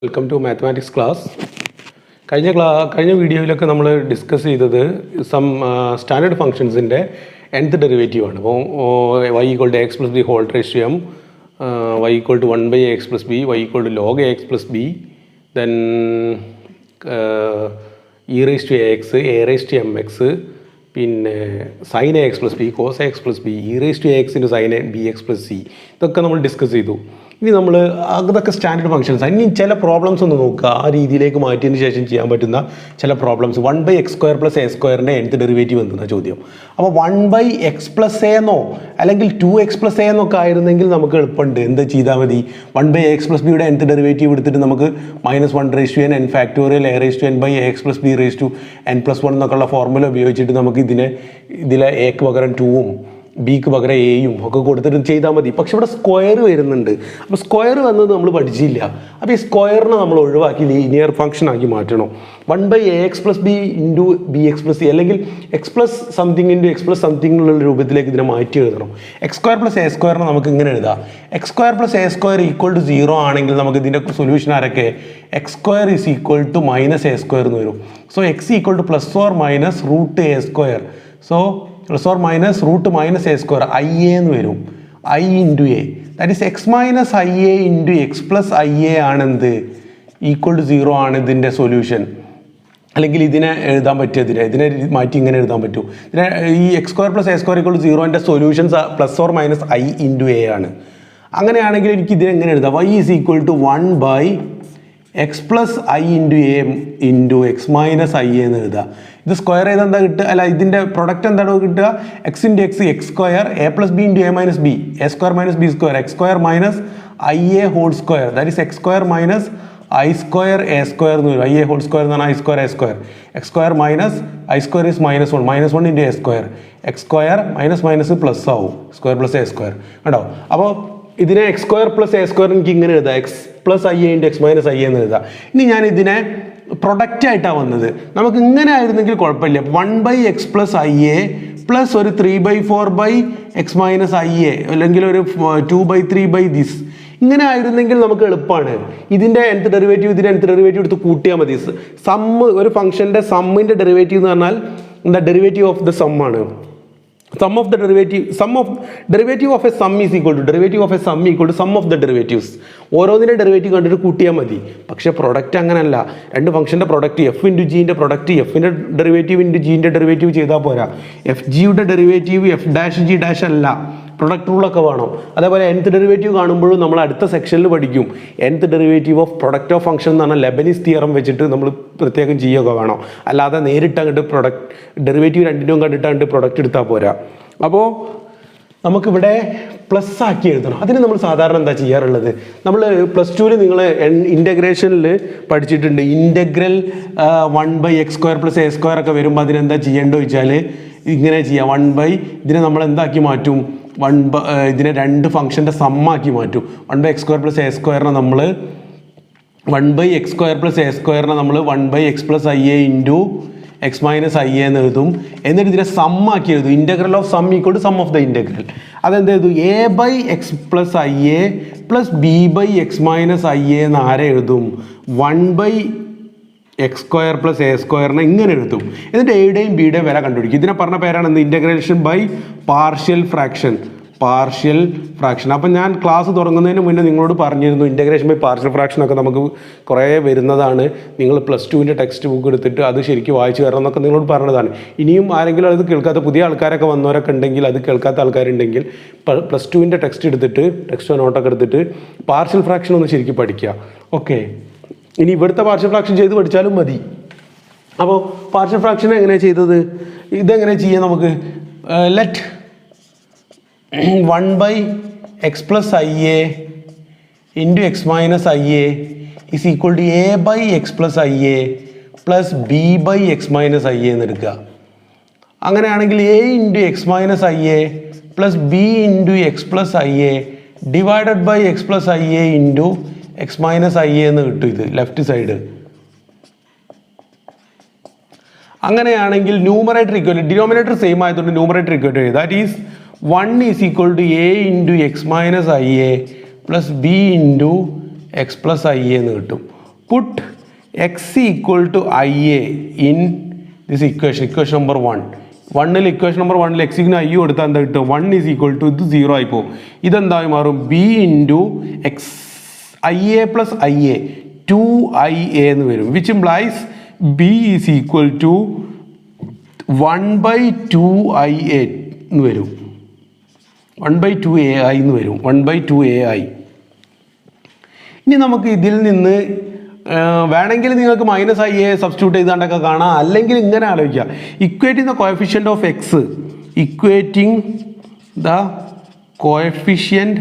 Welcome to mathematics class. കഴിഞ്ഞ വീഡിയോയിലൊക്കെ നമ്മൾ ഡിസ്കസ് ചെയ്തത് സ്റ്റാൻഡേർഡ് ഫംഗ്ഷൻസിൻ്റെ nth ഡെറിവേറ്റീവ് ആണ്. അപ്പോൾ y equal to x plus b whole raise to m, y equal to 1/x plus b, y equal to log ax plus b, then e raise to ax, a raise to mx, പിന്നെ sine ax plus b, cos ax plus b, e raise to ax into sine bx plus c, ഇതൊക്കെ നമ്മൾ discuss ചെയ്തു. ഇനി നമ്മൾ അതൊക്കെ standard functions. ഇനി ചില problems ഒന്ന് നോക്കുക, ആ രീതിയിലേക്ക് മാറ്റിയതിന് ശേഷം ചെയ്യാൻ പറ്റുന്ന ചില പ്രോബ്ലംസ്. 1/x² പ്ലസ് a സ്ക്വയറിൻ്റെ nth ഡെറിവേറ്റീവ് എന്തെന്ന ചോദ്യം. അപ്പോൾ 1/x പ്ലസ് a എന്നോ അല്ലെങ്കിൽ 2x പ്ലസ് a എന്നൊക്കെ ആയിരുന്നെങ്കിൽ നമുക്ക് എളുപ്പമുണ്ട്. എന്ത് ചെയ്താൽ മതി? 1/x പ്ലസ് ബിയുടെ nth ഡെറിവേറ്റീവ് എടുത്തിട്ട് നമുക്ക് -1 raise to n n factorial a raise to n by ax plus b raise to n+1 എന്നൊക്കെയുള്ള ഫോർമുല ഉപയോഗിച്ചിട്ട് നമുക്ക് ഇതിലെ എക്ക് പകരം 2ഉം ബിക്ക് പകരം എയും ഒക്കെ കൊടുത്തിട്ട് ചെയ്താൽ മതി. പക്ഷെ ഇവിടെ സ്ക്വയർ വരുന്നുണ്ട്. അപ്പോൾ സ്ക്വയർ വന്നത് നമ്മൾ പഠിച്ചില്ല. അപ്പോൾ ഈ സ്ക്വയറിനെ നമ്മൾ ഒഴിവാക്കി ലീനിയർ ഫംഗ്ഷൻ ആക്കി മാറ്റണം. 1/ax plus B into bx plus C, അല്ലെങ്കിൽ x plus something into x plus something എന്നുള്ള രൂപത്തിലേക്ക് ഇതിനെ മാറ്റി എഴുതണം. x² പ്ലസ് a സ്ക്വയറിനെ നമുക്ക് ഇങ്ങനെ എഴുതാം. x² plus a square equal to 0 ആണെങ്കിൽ നമുക്ക് ഇതിൻ്റെ സൊല്യൂഷൻ ആരൊക്കെ? x² is equal to -a square എന്ന് വരും. So x equal to plus or minus root a square. So plus or minus root -a square IA എന്ന് വരും. I into A, that is x minus IA into x plus IA ആണെന്ത്? Equal to 0 ആണ് ഇതിൻ്റെ solution. അല്ലെങ്കിൽ ഇതിനെ എഴുതാൻ പറ്റിയതിനെ ഇതിനെ മാറ്റി ഇങ്ങനെ എഴുതാൻ പറ്റും. ഇതിനെ ഈ x² plus a square equal to 0ൻ്റെ solutions plus or minus I into A ആണ്. അങ്ങനെയാണെങ്കിൽ എനിക്ക് ഇതിനെ എങ്ങനെ എഴുതാം? y is equal to 1/x plus I into A into x minus IA എന്ന് എഴുതുക. ഇത് സ്ക്വയർ ചെയ്ത് എന്താ കിട്ടുക? അല്ല, ഇതിൻ്റെ പ്രൊഡക്റ്റ് എന്താണോ കിട്ടുക? X into x, x square, a plus B into a minus b, a square minus b square, x square minus IA whole square, that is x square minus I square a square എന്ന് വരും. IA whole square എന്ന് പറഞ്ഞാൽ I square a square, x square minus I square is -1 into a square, x square minus minus plus ആവും, square plus a square. കേട്ടോ? അപ്പോൾ ഇതിനെ X square plus a square എനിക്ക് ഇങ്ങനെ എഴുതാം, X plus IA into x minus IA എന്ന് എഴുതാം. ഇനി ഞാൻ ഇതിനെ പ്രൊഡക്റ്റ് ആയിട്ടാണ് വന്നത്. നമുക്ക് ഇങ്ങനെ ആയിരുന്നെങ്കിൽ കുഴപ്പമില്ല. 1/x പ്ലസ് IA പ്ലസ് ഒരു 3/4/x മൈനസ് IA, അല്ലെങ്കിൽ ഒരു 2/3 ദിസ്, ഇങ്ങനെ ആയിരുന്നെങ്കിൽ നമുക്ക് എളുപ്പമാണ്. ഇതിൻ്റെ nth ഡെറിവേറ്റീവ് nth ഡെറിവേറ്റീവ് എടുത്ത് കൂട്ടിയാൽ മതി. ഒരു ഫംഗ്ഷൻ്റെ സമ്മിൻ്റെ ഡെറിവേറ്റീവ് എന്ന് പറഞ്ഞാൽ എന്താ? ഡെറിവേറ്റീവ് ഓഫ് ദ സം ആണ്. Sum of derivative of a sum is equal to derivative of a sum equal to sum of the derivatives. ഓരോന്നിൻ്റെ ഡെറിവേറ്റീവ് കണ്ടിട്ട് കൂട്ടിയാൽ മതി. പക്ഷേ പ്രൊഡക്റ്റ് അങ്ങനെയല്ല. രണ്ട് ഫംഗ്ഷൻ്റെ പ്രൊഡക്റ്റ് എഫ് ഇൻറ്റു ജിൻ്റെ പ്രൊഡക്റ്റ് എഫിൻ്റെ ഡെറിവേറ്റീവ് ഇൻറ്റു ജിൻ്റെ ഡെറിവേറ്റീവ് ചെയ്താൽ പോരാ. എഫ് ജിയുടെ ഡെറിവേറ്റീവ് F'(G') അല്ല, പ്രൊഡക്റ്റ് റൂളൊക്കെ വേണം. അതേപോലെ nth ഡെറിവേറ്റീവ് കാണുമ്പോഴും നമ്മൾ അടുത്ത സെക്ഷനിൽ പഠിക്കും. nth derivative of product of function എന്ന് പറഞ്ഞാൽ ലെബനീസ് തിയറം വെച്ചിട്ട് നമ്മൾ പ്രത്യേകം ചെയ്യുകയൊക്കെ വേണം. അല്ലാതെ നേരിട്ട് അങ്ങോട്ട് പ്രൊഡക്റ്റ് ഡെറിവേറ്റീവ് രണ്ടിനും കണ്ടിട്ട് പ്രൊഡക്റ്റ് എടുത്താൽ പോരാ. അപ്പോൾ നമുക്കിവിടെ പ്ലസ് ആക്കി എഴുതണം. അതിന് നമ്മൾ സാധാരണ എന്താ ചെയ്യാറുള്ളത്? നമ്മൾ +2 നിങ്ങൾ ഇൻ്റഗ്രേഷനിൽ പഠിച്ചിട്ടുണ്ട്. Integral 1/x² plus a square ഒക്കെ വരുമ്പോൾ അതിനെന്താ ചെയ്യേണ്ടത് വെച്ചാൽ ഇങ്ങനെ ചെയ്യാം. ഇതിനെ നമ്മൾ എന്താക്കി മാറ്റും? ഇതിനെ രണ്ട് ഫംഗ്ഷൻ്റെ സമ്മാക്കി മാറ്റും. 1/x² പ്ലസ് a സ്ക്വയറിനെ നമ്മൾ 1/x² പ്ലസ് a സ്ക്വയറിനെ നമ്മൾ 1/x plus IA into x minus IA എന്ന് എഴുതും. എന്നിട്ട് ഇതിനെ സമ്മാക്കി എഴുതും. Integral of sum equal to sum of the integral. അതെന്ത് എഴുതും? a/x plus IA plus b/x minus IA എന്ന് ആരെ എഴുതും? 1/x² പ്ലസ് a സ്ക്വയറിനെ ഇങ്ങനെ എഴുതും. എന്നിട്ട് എയുടെയും ബിയുടെയും വില കണ്ടുപിടിക്കും. ഇതിനെ പറഞ്ഞ പേരാണ് എന്ത്? Integration by partial fraction. അപ്പം ഞാൻ ക്ലാസ് തുടങ്ങുന്നതിന് മുന്നേ നിങ്ങളോട് പറഞ്ഞിരുന്നു, ഇൻ്റഗ്രേഷൻ ബൈ പാർഷ്യൽ ഫ്രാക്ഷൻ ഒക്കെ നമുക്ക് കുറേ വരുന്നതാണ്. നിങ്ങൾ +2ൻ്റെ ടെക്സ്റ്റ് ബുക്ക് എടുത്തിട്ട് അത് ശരിക്കും വായിച്ചു തരണം എന്നൊക്കെ നിങ്ങളോട് പറഞ്ഞതാണ്. ഇനിയും ആരെങ്കിലും അത് കേൾക്കാത്ത പുതിയ ആൾക്കാരൊക്കെ വന്നവരൊക്കെ ഉണ്ടെങ്കിൽ, അത് കേൾക്കാത്ത ആൾക്കാരുണ്ടെങ്കിൽ +2ൻ്റെ ടെക്സ്റ്റ് എടുത്തിട്ട് ടെക്സ്റ്റോ നോട്ടൊക്കെ എടുത്തിട്ട് പാർഷ്യൽ ഫ്രാക്ഷൻ ഒന്ന് ശരിക്കും പഠിക്കുക. ഓക്കെ, ഇനി ഇവിടുത്തെ പാർഷ്യൽ ഫ്രാക്ഷൻ ചെയ്ത് പഠിച്ചാലും മതി. അപ്പോൾ പാർഷ്യൽ ഫ്രാക്ഷൻ എങ്ങനെയാണ് ചെയ്തത്? ഇതെങ്ങനെ ചെയ്യാം നമുക്ക്? Let 1/x plus IA into x minus IA is equal to a/x plus IA plus b/x minus IA എന്ന് എടുക്കുക. അങ്ങനെയാണെങ്കിൽ a into x minus IA plus b into x plus IA divided by x plus IA into x minus IA എന്ന് കിട്ടും. ഇത് left side. അങ്ങനെയാണെങ്കിൽ numerator equal, denominator same ആയതുകൊണ്ട് numerator equal to that is 1 is equal to a into x minus IA plus b into x plus IA എന്ന് കിട്ടും. put x equal to IA in this equation number 1. 1ൽ equation number 1ൽ എക്സിന് I കൊടുത്താൽ എന്താ കിട്ടും? 1 is equal to ഇത് 0 ആയി പോകും. ഇതെന്തായി മാറും? B into x IA plus IA 2IA എന്ന് വരും. Which implies b is equal to 1/2IA എന്ന് വരും. 1/2AI എന്ന് വരും. 1/2AI. ഇനി നമുക്ക് ഇതിൽ നിന്ന് വേണമെങ്കിൽ നിങ്ങൾക്ക് -IA സബ്സ്റ്റിറ്റ്യൂട്ട് ചെയ്താണ്ടൊക്കെ കാണാം. അല്ലെങ്കിൽ ഇങ്ങനെ ആലോചിക്കുക, equating the coefficient of x, equating the coefficient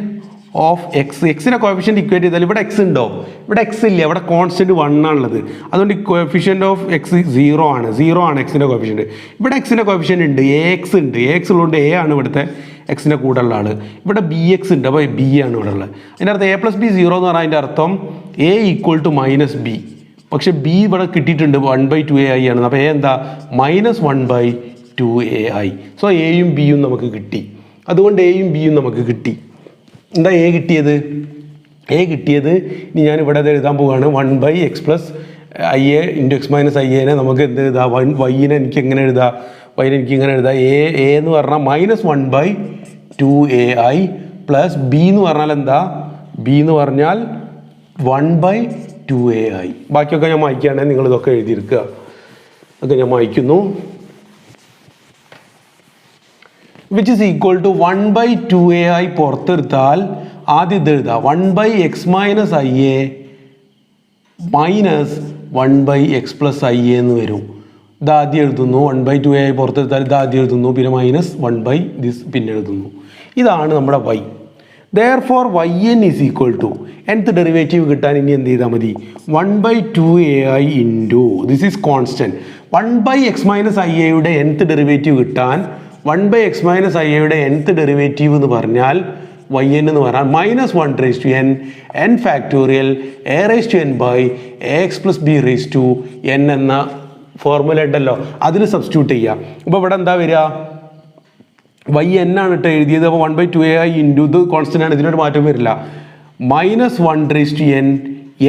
of x. എക്സിനെ കോഎഫിഷ്യൻ്റ് ഇക്വേറ്റ് ചെയ്താൽ ഇവിടെ എക്സ് ഉണ്ടോ? ഇവിടെ എക്സ് ഇല്ല, ഇവിടെ കോൺസ്റ്റൻറ്റ് 1 ആണുള്ളത്. അതുകൊണ്ട് കോഎഫിഷ്യൻ്റ് ഓഫ് എക്സ് 0 ആണ് എക്സിൻ്റെ കോഎഫിഷ്യൻ്റ്. ഇവിടെ എക്സിൻ്റെ കോഎഫിഷ്യൻ്റ് ഉണ്ട്, AX ഉണ്ട്. AX ഉള്ളതുകൊണ്ട് A ആണ് ഇവിടുത്തെ എക്സിൻ്റെ കൂടെ ഉള്ള ആൾ. ഇവിടെ BX ഉണ്ട്, അപ്പോൾ B ആണ് ഇവിടെ ഉള്ളത്. അതിൻ്റെ അർത്ഥം A+B 0 എന്ന് പറഞ്ഞാൽ അതിൻ്റെ അർത്ഥം A ഈക്വൽ ടു -B. പക്ഷേ B ഇവിടെ കിട്ടിയിട്ടുണ്ട് 1/2AI ആണ്. അപ്പോൾ A എന്താ? -1/2AI. സോ എയും ബിയും നമുക്ക് കിട്ടി. അതുകൊണ്ട് എയും ബിയും നമുക്ക് കിട്ടി. എന്താ A കിട്ടിയത്? A കിട്ടിയത് ഇനി ഞാൻ ഇവിടെ എഴുതാൻ പോവുകയാണ്. 1/x + IA × x - IA നമുക്ക് എന്ത് എഴുതാം? വൈനെ എനിക്ക് എങ്ങനെ എഴുതാം? വൈനെ എനിക്ക് ഇങ്ങനെ എഴുതാം. A എന്ന് പറഞ്ഞാൽ -1/2AI പ്ലസ് B എന്ന് പറഞ്ഞാൽ എന്താ? B എന്ന് പറഞ്ഞാൽ 1/2AI. ബാക്കിയൊക്കെ ഞാൻ വായിക്കുകയാണെങ്കിൽ നിങ്ങൾ ഇതൊക്കെ എഴുതിയെടുക്കുക. ഒക്കെ ഞാൻ വായിക്കുന്നു. Which is equal to 1/2AI പുറത്തെടുത്താൽ ആദ്യം ഇത് എഴുതാം. 1/x - IA -1/x + IA എന്ന് വരും. ഇതാദ്യം എഴുതുന്നു. 1/2AI പുറത്തെടുത്താൽ ഇതാദ്യം എഴുതുന്നു. പിന്നെ -1/this പിന്നെ എഴുതുന്നു. ഇതാണ് നമ്മുടെ y. Therefore yn is equal to nth derivative കിട്ടാൻ ഇനി എന്ത് ചെയ്താൽ മതി? 1/2AI into this is constant. 1/x - IAയുടെ nth derivative കിട്ടാൻ 1/x - IAയുടെ nth ഡെറിവേറ്റീവ് എന്ന് പറഞ്ഞാൽ yn എന്ന് പറഞ്ഞാൽ -1n n factorial a⁴n/ax + b⁴n എന്ന ഫോർമുല ഉണ്ടല്ലോ, അതിൽ സബ്സ്റ്റിറ്റ്യൂട്ട് ചെയ്യുക. അപ്പോൾ ഇവിടെ എന്താ വരിക? yn ആണ് കേട്ടോ എഴുതിയത്. അപ്പോൾ 1/2AI ഇൻറ്റു ഇത് കോൺസ്റ്റൻ്റ് ആണ്, ഇതിനൊരു മാറ്റം വരില്ല. -1n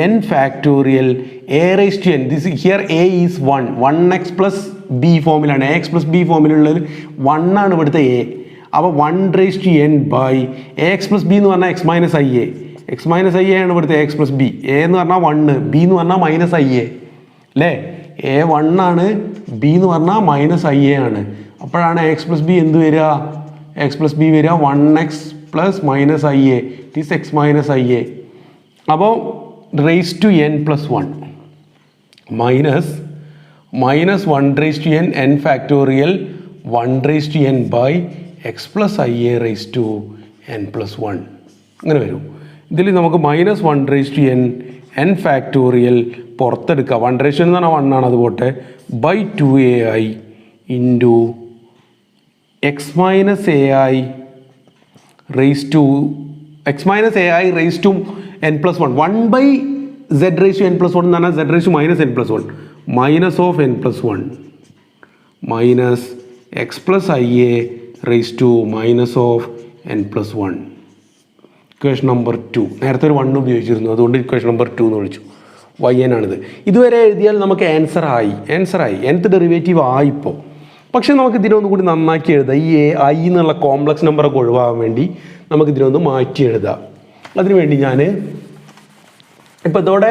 n factorial a⁴n. This here a is 1x + b ഫോമിലാണ്. ax + b ഫോമിലുള്ളത് 1 ആണ് ഇവിടുത്തെ a. അപ്പോൾ 1n/ax + b എന്ന് പറഞ്ഞാൽ x - IA. x - IA ആണ് ഇവിടുത്തെ ax + b. a എന്ന് പറഞ്ഞാൽ 1, b എന്ന് പറഞ്ഞാൽ -IA അല്ലേ? a 1 ആണ്, b എന്ന് പറഞ്ഞാൽ -IA ആണ്. അപ്പോഴാണ് ax + b എന്ത് വരിക? x + b വരിക 1x + -IA. It is x - IA. അപ്പോൾ raise to n + 1 -1n n factorial 1n/x + IA⁴n + 1 അങ്ങനെ വരും. ഇതിൽ നമുക്ക് -1n n ഫാക്ടോറിയൽ പുറത്തെടുക്കുക. 1n എന്ന് പറഞ്ഞാൽ 1 ആണ്, അത് പോട്ടെ. /2AI into x - AI raise to n + 1 1/z⁴n + 1 എന്ന് പറഞ്ഞാൽ z⁻n + 1 -n + 1 -n + 1 -x + IA⁻n + 1. Equation number 2. നേരത്തെ ഒരു 1 ഉപയോഗിച്ചിരുന്നു, അതുകൊണ്ട് ഇക്വേഷൻ നമ്പർ 2 എന്ന് വിളിച്ചു. yn ആണിത്. ഇതുവരെ എഴുതിയാൽ നമുക്ക് ആൻസർ ആയി. nth ഡെറിവേറ്റീവ് ആയിപ്പോൾ. പക്ഷേ നമുക്ക് ഇതിനൊന്നും കൂടി നന്നാക്കി എഴുതാം. ഈ i എന്നുള്ള കോംപ്ലക്സ് നമ്പറൊക്കെ ഒഴിവാകാൻ വേണ്ടി നമുക്ക് ഇതിനൊന്ന് മാറ്റി എഴുതാം. അതിനുവേണ്ടി ഞാൻ ഇപ്പോൾ ഇതോടെ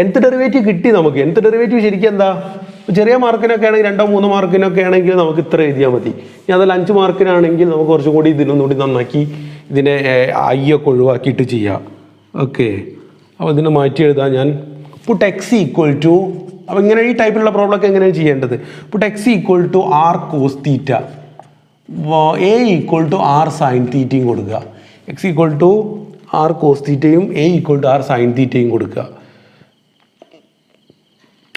nth ഡെറിവേറ്റീവ് കിട്ടി. നമുക്ക് nth ഡെറിവേറ്റീവ് ശരിക്കും എന്താ? ചെറിയ മാർക്കിനൊക്കെ ആണെങ്കിൽ 2-3 മാർക്കിനൊക്കെ ആണെങ്കിൽ നമുക്ക് ഇത്ര എഴുതിയാൽ മതി. ഇനി അതല്ല 5 മാർക്കിനാണെങ്കിൽ നമുക്ക് കുറച്ചും കൂടി ഇതിനൊന്നുകൂടി നന്നാക്കി ഇതിനെ i ഒക്കെ ഒഴിവാക്കിയിട്ട് ചെയ്യാം. ഓക്കെ, അപ്പോൾ ഇതിനെ മാറ്റി എഴുതാം ഞാൻ. പുട്ട് x ഈക്വൽ ടു, അപ്പോൾ ഇങ്ങനെ ഈ ടൈപ്പിലുള്ള പ്രോബ്ലമൊക്കെ എങ്ങനെയാണ് ചെയ്യേണ്ടത്? Put x equal to r cos θ, a equal to r sin θ കൊടുക്കുക. x equal to r cos θ യും a equal to r sin θ യും കൊടുക്കുക.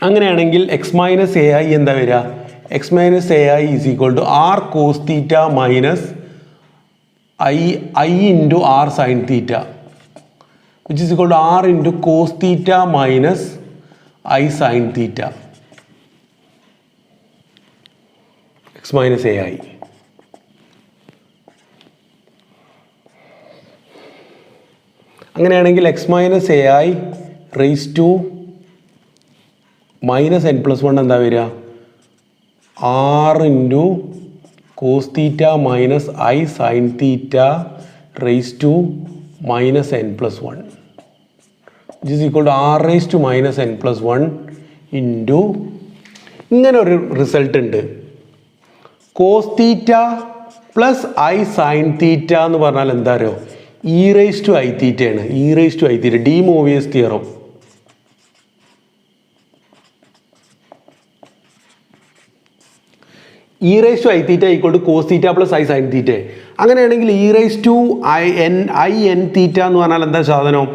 അങ്ങനെയാണെങ്കിൽ x - AI എന്താ വരിക? x - AI is equal to r cos θ minus i into r sin θ, which is equal to r into cos theta minus I sin theta, x minus AI. അങ്ങനെയാണെങ്കിൽ x minus AI raised to minus n plus one എന്താ വരിക? R into cos theta minus i sine theta raise to minus n plus one which is equal to r raise to minus n plus one into ഇങ്ങനെ ഒരു result ഉണ്ട്. Cos theta plus i sine theta എന്ന് പറഞ്ഞാൽ എന്താ അറിയോ? E raise to i തീറ്റയാണ്. E raise to i theta, de Moivre's theorem. E raise to i theta equal to cos theta plus i sine theta. അങ്ങനെയാണെങ്കിൽ e raise to i n theta എന്ന് പറഞ്ഞാൽ എന്താ സാധനം?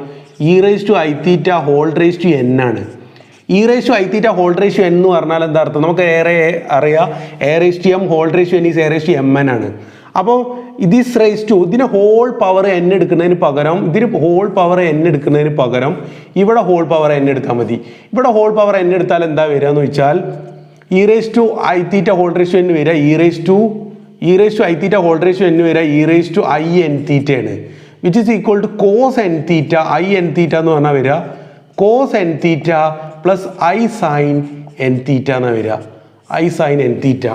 E raise to i theta whole raise to n ആണ്. E raise to i theta whole raise to n എന്ന് പറഞ്ഞാൽ എന്താ അർത്ഥം? നമുക്ക് ഏറെ അറിയാം, a raise to m whole raise to n is a raise to m n ആണ്. അപ്പോൾ ഇതിസ് റേസ് ടു ഇതിന് ഹോൾ പവർ എൻ എടുക്കുന്നതിന് പകരം, ഇതിന് ഹോൾ പവർ എൻ എടുക്കുന്നതിന് പകരം ഇവിടെ ഹോൾ പവർ എൻ എടുത്താൽ മതി. ഇവിടെ ഹോൾ പവർ എൻ എടുത്താൽ എന്താ വരിക എന്ന് വെച്ചാൽ e raise to i theta whole raise to n വരിക, e raise to i theta whole raise to n വരിക e raise to i n തീറ്റയാണ്. Which is equal to cos n theta, i n theta എന്ന് പറഞ്ഞാൽ വരിക cos n theta plus i sine n theta എന്നാണ് വരിക, i sine n theta.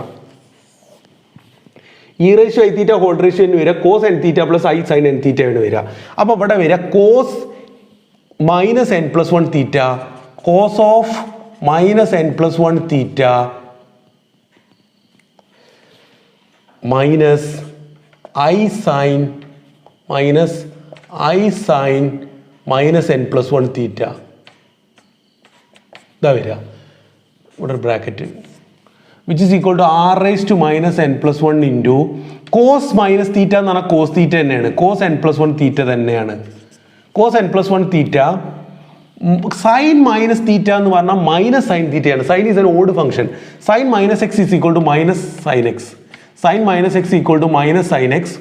E raise to i theta whole raise to n വരിക cos n theta plus i sine n theta ആണ് വരിക. അപ്പോൾ ഇവിടെ വരിക cos minus n plus one theta, cos of minus n plus one theta minus i sine minus n plus one theta. ഇതാ വരിക ഇവിടെ ഒരു bracket which is equal to r raise to minus n plus one into cos minus theta എന്ന് പറഞ്ഞാൽ cos theta തന്നെയാണ്, cos n plus one theta തന്നെയാണ്. Cos n plus one theta sine minus theta എന്ന് പറഞ്ഞാൽ minus sine തീറ്റയാണ്. Sine is an odd function. Sine minus x is equal to minus sine x, sine minus x equal to minus sine x,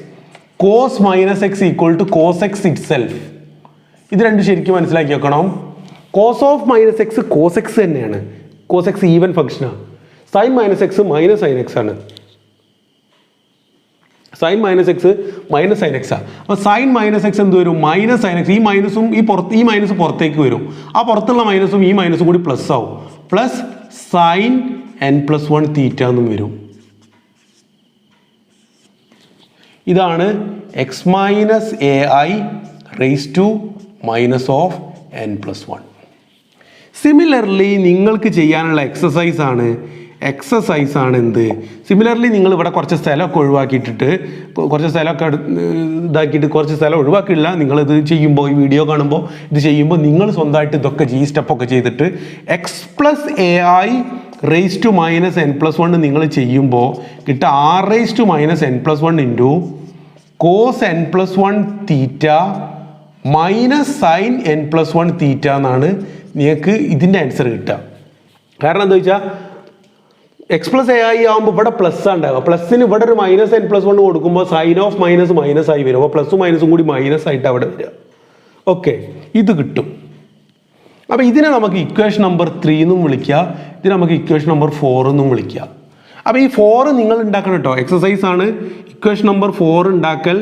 cos minus x equal to cos x itself. ഇത് രണ്ട് ശരിക്കും മനസ്സിലാക്കി വെക്കണം. Cos of minus x cos x തന്നെയാണ്, cos x even ഫംഗ്ഷനാണ്. Sine minus x minus sine x ആണ്, sine minus x minus sine x ആണ്. അപ്പോൾ സൈൻ മൈനസ് എക്സ് എന്ത് വരും? Minus sine X. ഈ മൈനസും ഈ മൈനസ് പുറത്തേക്ക് വരും, ആ പുറത്തുള്ള മൈനസും ഈ മൈനസും കൂടി പ്ലസ് ആവും, plus sine n plus one theta എന്നും വരും. ഇതാണ് x minus a i raise to minus of n plus one. Similarly നിങ്ങൾക്ക് ചെയ്യാനുള്ള എക്സസൈസ് ആണ് എന്ത്? സിമിലർലി നിങ്ങൾ ഇവിടെ കുറച്ച് സ്ഥലമൊക്കെ ഒഴിവാക്കിയിട്ടിട്ട് കുറച്ച് സ്ഥലമൊക്കെ ഇതാക്കിയിട്ട് കുറച്ച് സ്ഥലം ഒഴിവാക്കില്ല. നിങ്ങളിത് ചെയ്യുമ്പോൾ, ഈ വീഡിയോ കാണുമ്പോൾ ഇത് ചെയ്യുമ്പോൾ നിങ്ങൾ സ്വന്തമായിട്ട് ഇതൊക്കെ ഈ സ്റ്റെപ്പൊക്കെ ചെയ്തിട്ട് x plus a i raise to minus n plus one നിങ്ങൾ ചെയ്യുമ്പോൾ കിട്ടുക r raise to minus n plus one into cos n plus one theta minus sine n plus one theta എന്നാണ് നിങ്ങൾക്ക് ഇതിൻ്റെ ആൻസർ കിട്ടുക. കാരണം എന്താ വെച്ചാൽ എക്സ് പ്ലസ് എ ഐ ആകുമ്പോൾ ഇവിടെ പ്ലസ് ഉണ്ടാവുക, പ്ലസ്സിന് ഇവിടെ ഒരു മൈനസ് എൻ പ്ലസ് വൺ കൊടുക്കുമ്പോൾ സൈൻ ഓഫ് മൈനസ് മൈനസ് ആയി വരും. അപ്പോൾ പ്ലസും മൈനസും കൂടി മൈനസ് ആയിട്ട് അവിടെ വരിക. ഓക്കെ, ഇത് കിട്ടും. അപ്പോൾ ഇതിനെ നമുക്ക് ഇക്വേഷൻ നമ്പർ 3 എന്നും വിളിക്കുക, ഇതിനെ നമുക്ക് ഇക്വേഷൻ നമ്പർ 4 എന്നും വിളിക്കുക. അപ്പോൾ ഈ 4 നിങ്ങൾ ഉണ്ടാക്കണം കേട്ടോ, എക്സസൈസ് ആണ്. ഇക്വേഷൻ നമ്പർ 4 ഉണ്ടാക്കൽ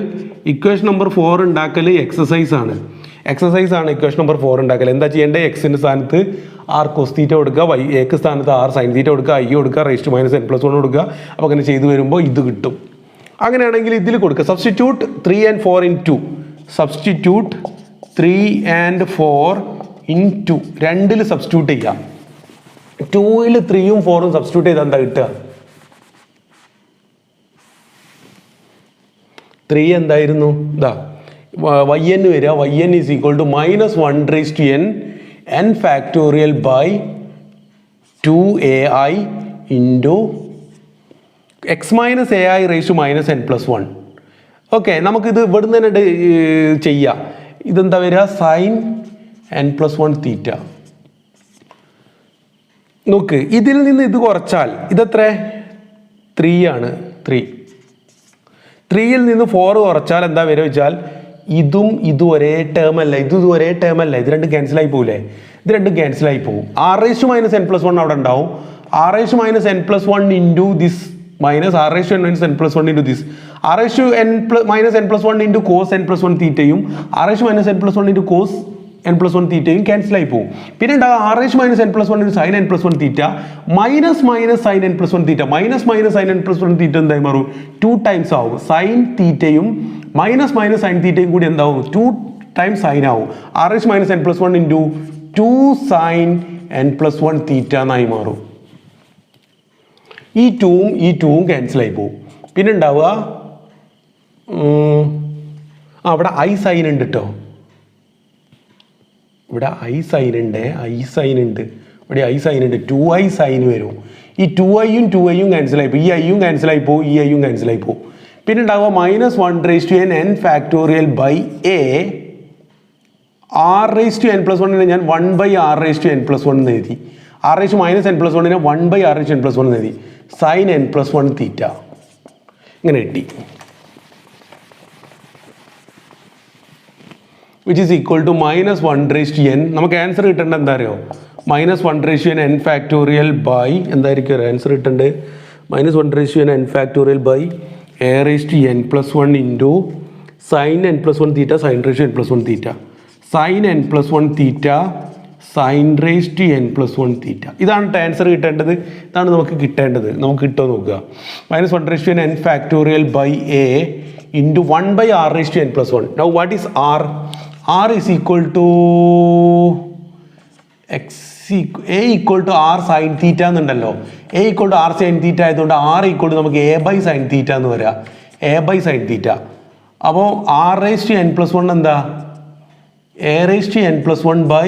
എക്സസൈസ് ആണ് ഇക്വേഷൻ നമ്പർ 4 ഉണ്ടാക്കൽ. എന്താ ചെയ്യേണ്ടത്? എക്സിൻ്റെ സ്ഥാനത്ത് ആർ കോസ് തീറ്റ കൊടുക്കുക, വൈ എക്ക് സ്ഥാനത്ത് ആർ സൈൻ തീറ്റ കൊടുക്കുക, ഐ കൊടുക്കുക, raise to minus n plus one കൊടുക്കുക. അപ്പോൾ അങ്ങനെ ചെയ്ത് വരുമ്പോൾ ഇത് കിട്ടും. അങ്ങനെയാണെങ്കിൽ ഇതിൽ കൊടുക്കുക substitute 3 and 4 in 2. Substitute 3 and 4 in 2. 2ൽ സബ്സ്റ്റിറ്റ്യൂട്ട് ചെയ്യാം. 2ൽ 3ഉം 4ഉം സബ്സ്റ്റിറ്റ്യൂട്ട് ചെയ്താൽ എന്താ കിട്ടുക? 3 എന്തായിരുന്നു? ഇതാ വൈ എൻ വരിക. Y n is equal to minus 1 raise to n factorial by 2ai into x minus a i raise to minus n plus 1. Okay, നമുക്കിത് ഇവിടുന്ന് തന്നെ ചെയ്യാം. ഇതെന്താ വരിക? Sine n plus 1 theta. നോക്ക്, ഇതിൽ നിന്ന് ഇത് കുറച്ചാൽ ഇതെത്ര? 3 ആണ്. 3ൽ നിന്ന് 4 കുറച്ചാൽ എന്താ വരിക വെച്ചാൽ ഇതും ഒരേ ടേം അല്ല, ഇത് ഒരേ ടേം അല്ല, ഇത് രണ്ടും ക്യാൻസലായി പോകില്ലേ? ഇത് രണ്ടും ക്യാൻസലായി പോകും. R raise to minus n plus 1 അവിടെ ഉണ്ടാവും. R raise to minus n plus 1 into this minus r raise to minus n plus 1 into this. R raise to minus n plus 1 into cos n plus 1 തീറ്റയും r raise to minus n plus 1 into cos n plus one തീറ്റയും ക്യാൻസലായി പോകും. പിന്നെ ഉണ്ടാകുക r h minus n plus one sine n plus one theta minus sine n plus one theta minus sine n plus one തീറ്റ എന്തായി മാറും 2 times ആവും. Sign തീറ്റയും minus sign തീറ്റയും കൂടി എന്താവും 2 ടൈംസ് സൈൻ ആവും. R h minus n plus one into 2 sine n plus one theta എന്നായി മാറും. ഈ ടൂവും ക്യാൻസലായി പോകും. പിന്നെ ഉണ്ടാവുക അവിടെ ഐ സൈൻ ഉണ്ട് കേട്ടോ. ഇവിടെ ഐ സൈൻ ഉണ്ട് ഇവിടെ ഐ സൈൻ ഉണ്ട് 2i സൈൻ വരും. ഈ 2iയും ക്യാൻസലായി പോകും. ഈ ഐയും ക്യാൻസലായി പോകും. ഈ ഐയും ക്യാൻസലായി പോകും. പിന്നെ ഉണ്ടാവുക -1n factorial by A r(n+1) ഞാൻ 1/r(n+1) എന്ന് എഴുതി. r(-n+1) 1/r(n+1) എന്ന് എഴുതി. സൈൻ n+1 തീറ്റ ഇങ്ങനെ കിട്ടി. which is equal to -1n. നമുക്ക് ആൻസർ കിട്ടേണ്ടത് എന്താ അറിയോ? -1n ഫാക്ടോറിയൽ ബൈ എന്തായിരിക്കും ആൻസർ കിട്ടേണ്ടത്? -1n factorial by a(n+1) into sine n+1 theta sin(n+1) theta sin n+1 theta sin(n+1) theta. ഇതാണ് ആൻസർ കിട്ടേണ്ടത്. ഇതാണ് നമുക്ക് കിട്ടേണ്ടത്. നമുക്ക് കിട്ടുമോ നോക്കുക. -1n factorial by a into 1/r(n+1). now what is r? r is equal to a equal to r sin theta എന്നുണ്ടല്ലോ. a equal to r sin theta ആയതുകൊണ്ട് r equal to നമുക്ക് a by sin theta എന്ന് വരാം. a by sin theta. അപ്പോൾ r(n+1) എന്താ? a(n+1) by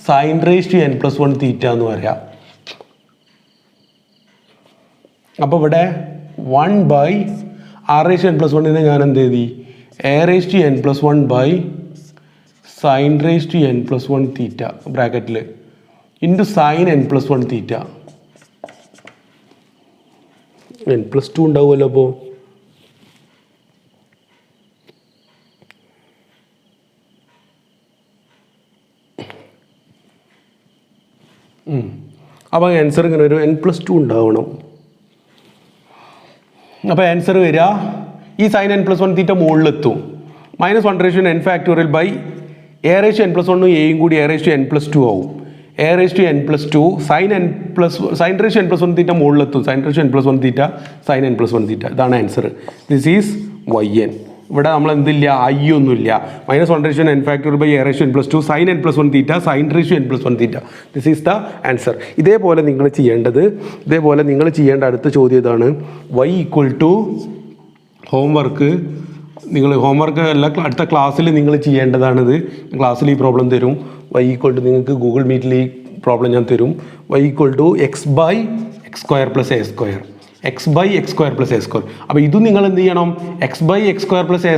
sin(n+1) തീറ്റ എന്ന് പറയാം. അപ്പോൾ ഇവിടെ 1/r(n+1) ഞാൻ എന്ത് എഴുതി? a(n+1) by sin(n+1) തീറ്റ ബ്രാക്കറ്റിൽ ഇൻറ്റു sin n+1 തീറ്റ. n+2 ഉണ്ടാവുമല്ലോ. അപ്പോൾ അപ്പോൾ ആൻസർ ഇങ്ങനെ ഒരു n+2 ഉണ്ടാവണം. അപ്പോൾ ആൻസർ വരിക ഈ sin n+1 തീറ്റ മുകളിലെത്തും. -1n ഫാക്ടോറിയൽ ബൈ a(n+1) എയും കൂടി a(n+2) ആവും. a(n+2) sin(n+1) തീറ്റ മുകളിലെത്തും. sin(n+1) തീറ്റ sin n+1 തീറ്റ. ഇതാണ് ആൻസർ. This is yn. ഇവിടെ നമ്മൾ എന്തില്ല? ഐ ഒന്നുമില്ല. -1n factorial by a(n+2) sin n+1 theta sin(n+1 theta. This is the answer. ഇതേപോലെ നിങ്ങൾ ചെയ്യേണ്ട അടുത്ത ചോദ്യം ഇതാണ്. y equal to homework. നിങ്ങൾ ഹോംവർക്ക് അല്ല, അടുത്ത ക്ലാസ്സിൽ നിങ്ങൾ ചെയ്യേണ്ടതാണിത്. ക്ലാസ്സിൽ ഈ പ്രോബ്ലം തരും. y ഈക്വൽ ടു നിങ്ങൾക്ക് ഗൂഗിൾ മീറ്റിൽ ഈ പ്രോബ്ലം ഞാൻ തരും. y equal to x/x² + a². x/x² + a². അപ്പോൾ ഇത് നിങ്ങൾ എന്ത് ചെയ്യണം? x/x² + a²